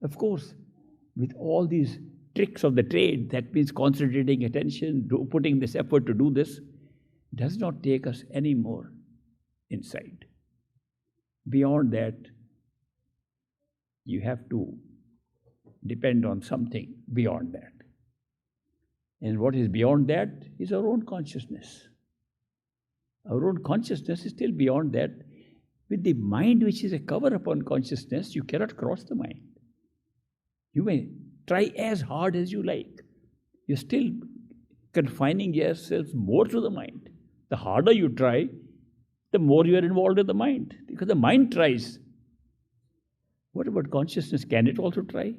Of course, with all these tricks of the trade, that means concentrating attention, putting this effort to do this, does not take us any more inside. Beyond that, you have to depend on something beyond that. And what is beyond that is our own consciousness. Our own consciousness is still beyond that. With the mind, which is a cover upon consciousness, you cannot cross the mind. You may try as hard as you like. You're still confining yourself more to the mind. The harder you try, the more you are involved in the mind, because the mind tries. What about consciousness? Can it also try?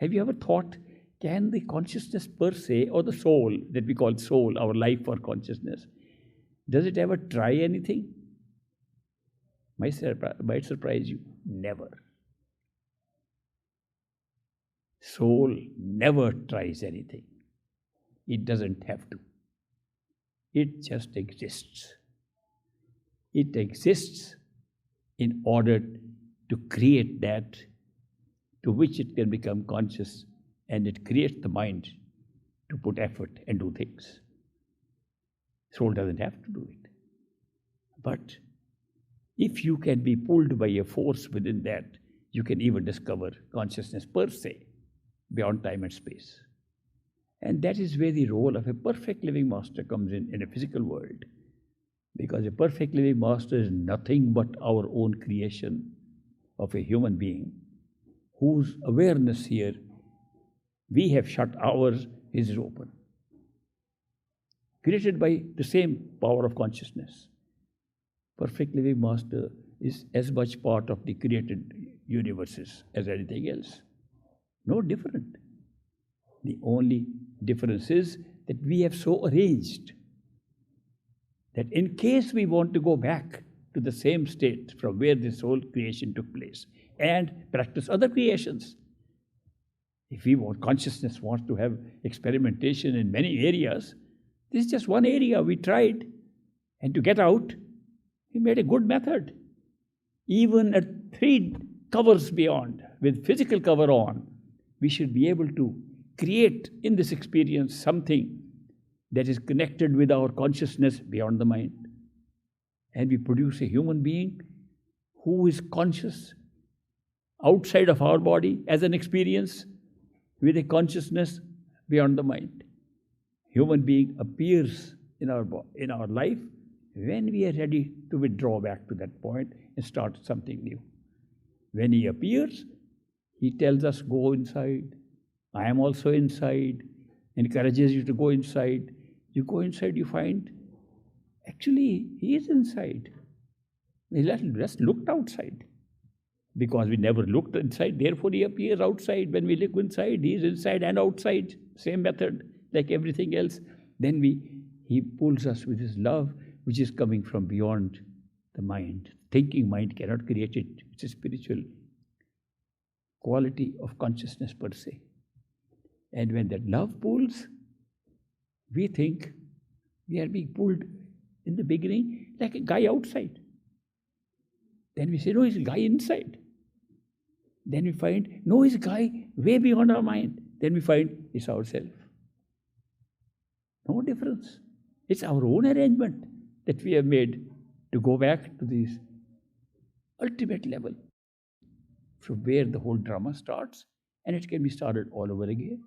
Have you ever thought, can the consciousness per se, or the soul that we call soul, our life or consciousness, does it ever try anything? Might surprise you. Never. Soul never tries anything. It doesn't have to. It just exists. It exists in order to create that to which it can become conscious, and it creates the mind to put effort and do things. Soul doesn't have to do it. But if you can be pulled by a force within that, you can even discover consciousness per se, beyond time and space. And that is where the role of a perfect living master comes in a physical world. Because a perfect living master is nothing but our own creation of a human being, whose awareness here, we have shut ours, his is open. Created by the same power of consciousness. Perfect living master is as much part of the created universes as anything else. No different. The only difference is that we have so arranged that in case we want to go back to the same state from where this whole creation took place and practice other creations, if we want, consciousness wants to have experimentation in many areas, this is just one area we tried, and to get out, we made a good method. Even at 3 covers beyond, with physical cover on, we should be able to create in this experience something that is connected with our consciousness beyond the mind. And we produce a human being who is conscious outside of our body as an experience with a consciousness beyond the mind. Human being appears in our life when we are ready to withdraw back to that point and start something new. When he appears, he tells us, go inside. I am also inside. Encourages you to go inside. You go inside, you find, actually, he is inside. We just looked outside. Because we never looked inside, therefore he appears outside. When we look inside, he is inside and outside. Same method, like everything else. Then he pulls us with his love, which is coming from beyond the mind. Thinking mind cannot create it. It's a spiritual quality of consciousness per se. And when that love pulls, we think we are being pulled in the beginning like a guy outside. Then we say, no, it's a guy inside. Then we find, no, it's a guy way beyond our mind. Then we find it's ourselves. No difference. It's our own arrangement that we have made to go back to this ultimate level from where the whole drama starts, and it can be started all over again.